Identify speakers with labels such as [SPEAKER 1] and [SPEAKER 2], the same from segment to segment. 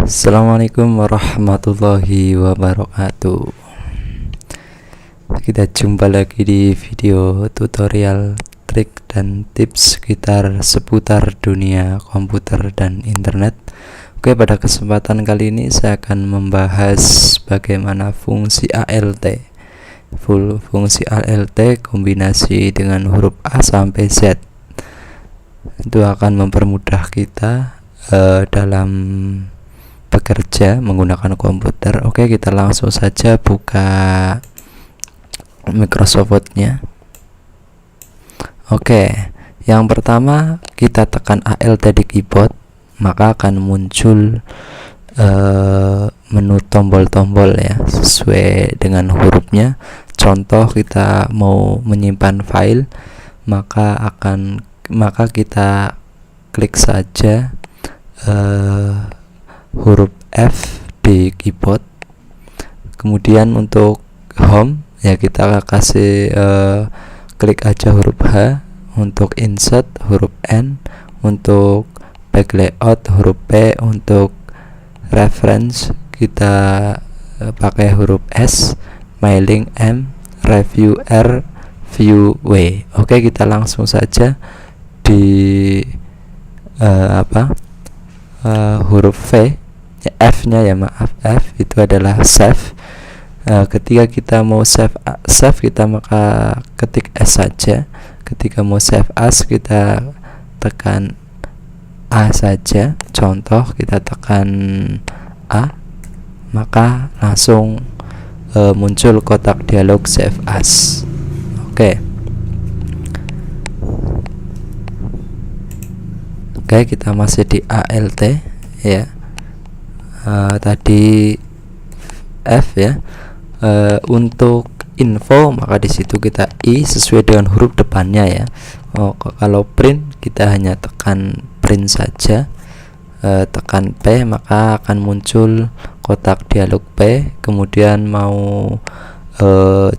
[SPEAKER 1] Assalamualaikum warahmatullahi wabarakatuh. Kita jumpa lagi di video tutorial trik dan tips seputar dunia komputer dan internet. Oke, pada kesempatan kali ini saya akan membahas bagaimana fungsi ALT. Fungsi ALT kombinasi dengan huruf A sampai Z. Itu akan mempermudah kita dalam bekerja menggunakan komputer. Oke, kita langsung saja buka Microsoft Word-nya. Oke, yang pertama kita tekan ALT di keyboard, maka akan muncul menu tombol-tombol ya, sesuai dengan hurufnya. Contoh, kita mau menyimpan file, maka kita klik saja huruf F di keyboard. Kemudian untuk home ya, kita kasih klik aja huruf H. Untuk insert huruf N. Untuk back layout huruf P. Untuk reference kita pakai huruf S. Mailing M. Review R. View W. Oke, kita langsung saja di huruf V, F-nya ya, maaf, F itu adalah save. Ketika kita mau save kita maka ketik S saja. Ketika mau save as kita tekan A saja. Contoh, kita tekan A, maka langsung muncul kotak dialog save as. Oke, kita masih di ALT ya. Tadi F ya. Untuk info maka di situ kita I sesuai dengan huruf depannya ya. Kalau print kita hanya tekan print saja. Tekan P maka akan muncul kotak dialog P. Kemudian mau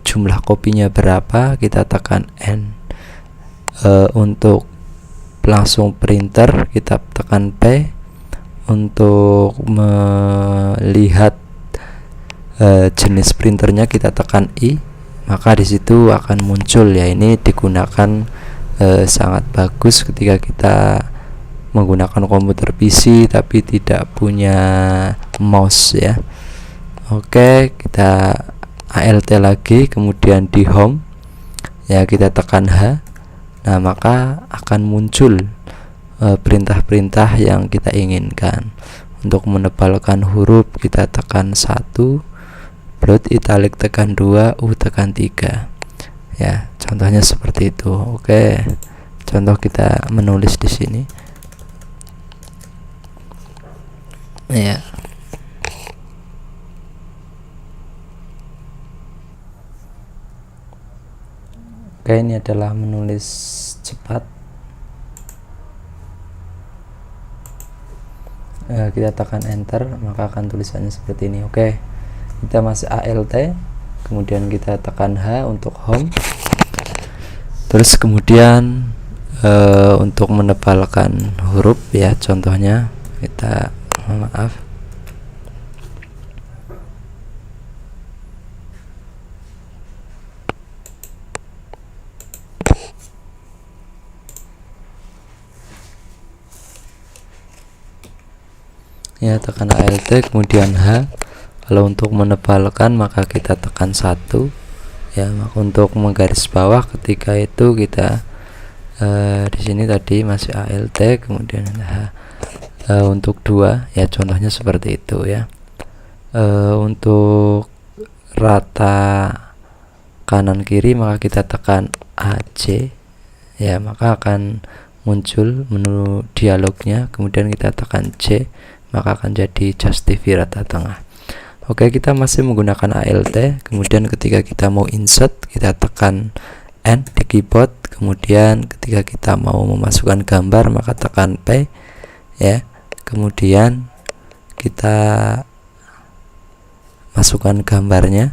[SPEAKER 1] jumlah kopinya berapa, kita tekan N. Untuk langsung printer kita tekan P. Untuk melihat jenis printernya kita tekan I, maka di situ akan muncul ya. Ini digunakan sangat bagus ketika kita menggunakan komputer PC tapi tidak punya mouse ya. Oke, kita ALT lagi, kemudian di home ya kita tekan H. Nah, maka akan muncul perintah-perintah yang kita inginkan. Untuk menebalkan huruf kita tekan 1, bold italic tekan 2, U tekan 3 ya. Contohnya seperti itu. Oke, contoh kita menulis di sini ya. Oke, ini adalah menulis cepat. Kita tekan enter maka akan tulisannya seperti ini. Oke, kita masih ALT, kemudian kita tekan H untuk home. Terus kemudian untuk menebalkan huruf ya, contohnya kita ya, tekan ALT kemudian H. Kalau untuk menebalkan maka kita tekan 1 ya. Maka untuk menggaris bawah ketika itu kita di sini tadi masih ALT kemudian H. Untuk 2 ya, contohnya seperti itu ya. Untuk rata kanan kiri maka kita tekan AC ya, maka akan muncul menu dialognya. Kemudian kita tekan C, maka akan jadi just TV rata tengah. Oke, kita masih menggunakan ALT. Kemudian ketika kita mau insert kita tekan N di keyboard. Kemudian ketika kita mau memasukkan gambar maka tekan P ya. Kemudian kita masukkan gambarnya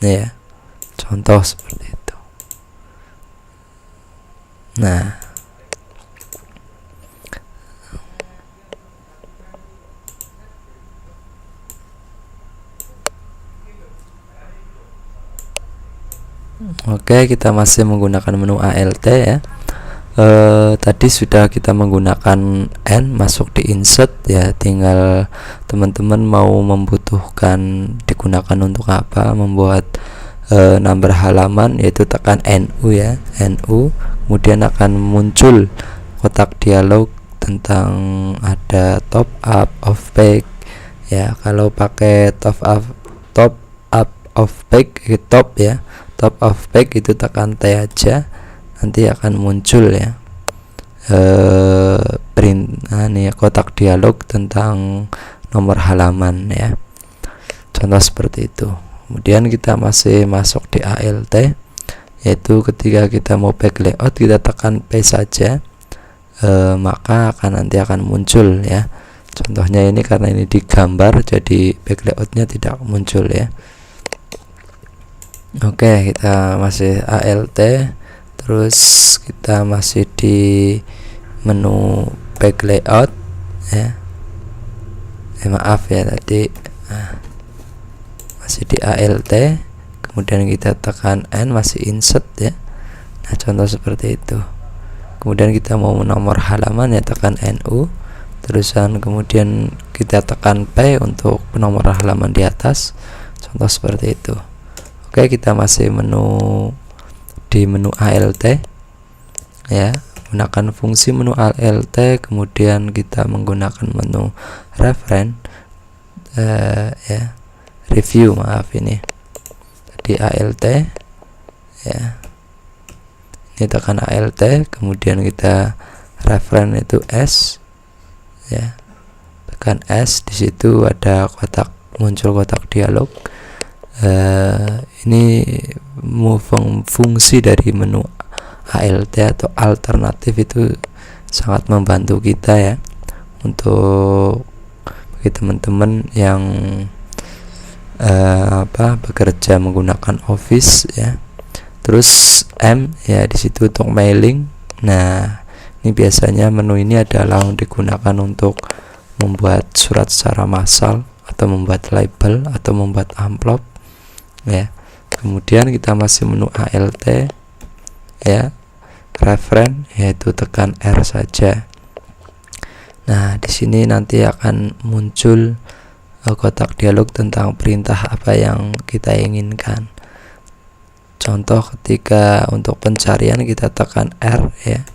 [SPEAKER 1] ya. Contoh seperti itu. Nah, Oke, kita masih menggunakan menu ALT ya. Tadi sudah kita menggunakan N masuk di insert ya, tinggal teman-teman mau membutuhkan digunakan untuk apa, membuat number halaman, yaitu tekan NU ya, NU, kemudian akan muncul kotak dialog tentang ada top up, off page ya. Kalau pakai top up off page, top ya, top off page itu tekan T aja, nanti akan muncul ya print nih kotak dialog tentang nomor halaman ya, contoh seperti itu. Kemudian kita masih masuk di ALT, yaitu ketika kita mau back layout kita tekan P saja, maka nanti akan muncul ya. Contohnya ini karena ini digambar jadi back layoutnya tidak muncul ya. Oke, kita masih ALT, terus kita masih di menu back layout ya. Maaf ya tadi masih di ALT, kemudian kita tekan N, masih insert ya. Nah, contoh seperti itu. Kemudian kita mau nomor halaman ya, tekan NU, terusan kemudian kita tekan P untuk nomor halaman di atas, contoh seperti itu. Oke, kita masih di menu ALT ya, gunakan fungsi menu ALT, kemudian kita menggunakan menu reference ya, review, maaf ini di ALT ya, ini tekan ALT, kemudian kita reference itu S ya, tekan S, di situ ada muncul kotak dialog. Ini fungsi dari menu ALT atau alternatif itu sangat membantu kita ya, untuk bagi teman-teman yang bekerja menggunakan Office ya. Terus M ya, di situ untuk mailing. Nah, ini biasanya menu ini adalah digunakan untuk membuat surat secara massal, atau membuat label, atau membuat amplop ya. Kemudian kita masih menu ALT ya, reference, yaitu tekan R saja. Nah, di sini nanti akan muncul kotak dialog tentang perintah apa yang kita inginkan. Contoh ketika untuk pencarian kita tekan R ya.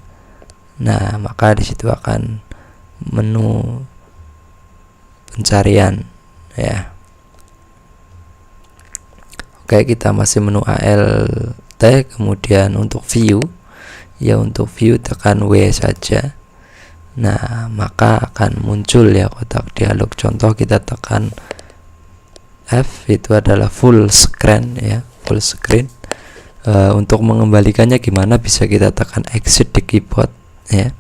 [SPEAKER 1] Nah, maka di situ akan menu pencarian ya. Oke, kita masih menu ALT, kemudian untuk view ya, untuk view tekan W saja. Nah, maka akan muncul ya kotak dialog. Contoh kita tekan F, itu adalah full screen ya, full screen. Untuk mengembalikannya gimana, bisa kita tekan exit di keyboard ya.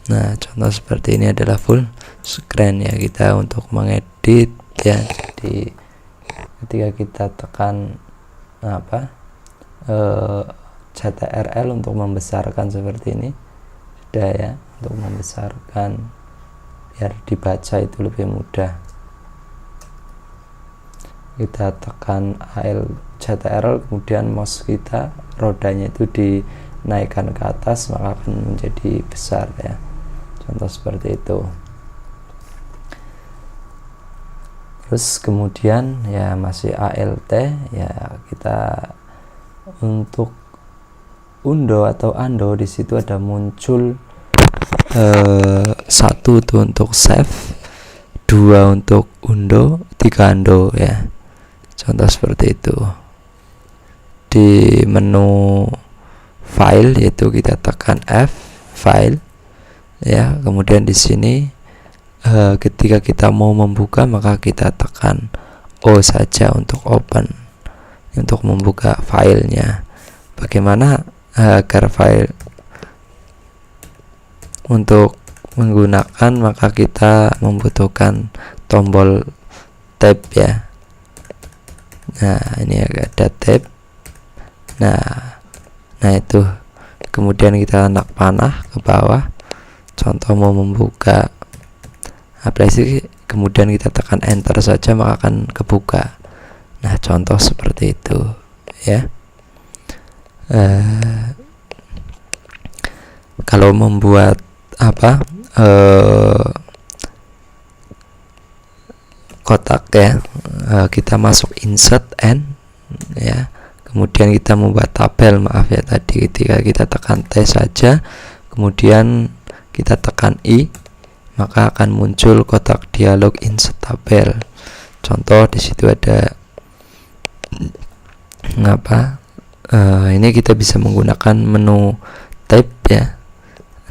[SPEAKER 1] Nah, contoh seperti ini adalah full screen ya. Kita untuk mengedit ya, jadi ketika kita tekan CTRL untuk membesarkan seperti ini sudah ya, untuk membesarkan biar dibaca itu lebih mudah. Kita tekan CTRL, kemudian mouse kita rodanya itu dinaikkan ke atas, maka akan menjadi besar ya, contoh seperti itu. Terus kemudian ya masih ALT ya, kita untuk undo atau undo, di situ ada muncul 1 itu untuk save, 2 untuk undo, 3 undo ya, contoh seperti itu. Di menu file, yaitu kita tekan F, file ya, kemudian di sini ketika kita mau membuka maka kita tekan O saja untuk open, untuk membuka filenya. Bagaimana agar file untuk menggunakan, maka kita membutuhkan tombol tab ya. Nah, ini ada tab. Nah itu, kemudian kita anak panah ke bawah, contoh mau membuka aplikasi, kemudian kita tekan enter saja maka akan kebuka. Nah, contoh seperti itu ya. Kalau membuat kotak ya, kita masuk insert N ya, kemudian kita membuat tabel, maaf ya, tadi ketika kita tekan T saja kemudian kita tekan I, maka akan muncul kotak dialog insert tabel. Contoh di situ ada ini kita bisa menggunakan menu tab ya,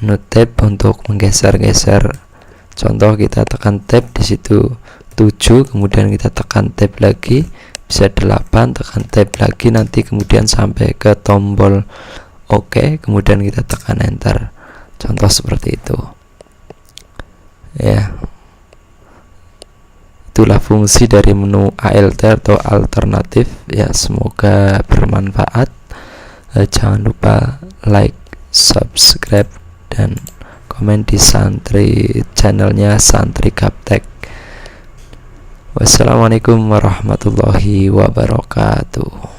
[SPEAKER 1] menu tab untuk menggeser-geser. Contoh kita tekan tab di situ 7, kemudian kita tekan tab lagi bisa 8, tekan tab lagi, nanti kemudian sampai ke tombol OK, kemudian kita tekan enter. Contoh seperti itu ya. Itulah fungsi dari menu ALT atau alternatif ya. Semoga bermanfaat. Jangan lupa like, subscribe, dan komen di channelnya Santri Gaptek. Wassalamualaikum warahmatullahi wabarakatuh.